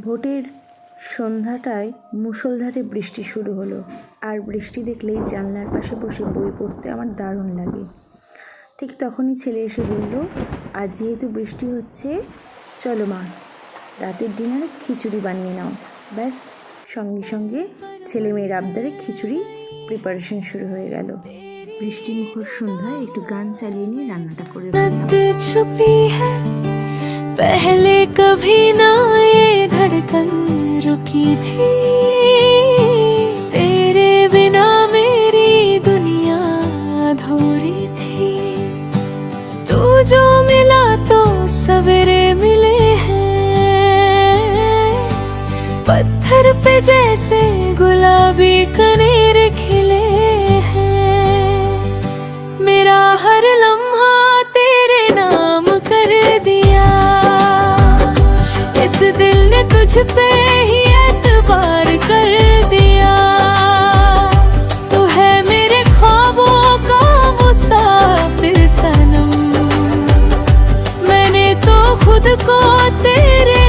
ভোটের সন্ধ্যাটায় মুষলধারে বৃষ্টি শুরু হলো। আর বৃষ্টি দেখলেই জানলার পাশে বসে বই পড়তে আমার দারুণ লাগে। ঠিক তখনই ছেলে এসে বলল, আজ যেহেতু বৃষ্টি হচ্ছে, চলো মা, রাতের ডিনারে খিচুড়ি বানিয়ে নাও। ব্যাস, সঙ্গে সঙ্গে ছেলে মেয়ের আবদারে খিচুড়ি প্রিপারেশন শুরু হয়ে গেল। বৃষ্টি মুখর সন্ধ্যায় একটু গান চালিয়ে নিয়ে রান্নাটা করে छुपी है पहले कभी ना ये धड़कन रुकी थी, तेरे बिना मेरी दुनिया अधूरी थी। तू जो मिला तो सवेरे मिले हैं, पत्थर पे जैसे गुलाबी कनेर खिले हैं। मेरा हर लम्हा तेरे नाम कर दिया, इस दिल ने तुझ पे ही एतबार कर दिया। तू है मेरे ख्वाबों का मुसाफिर सनम, मैंने तो खुद को तेरे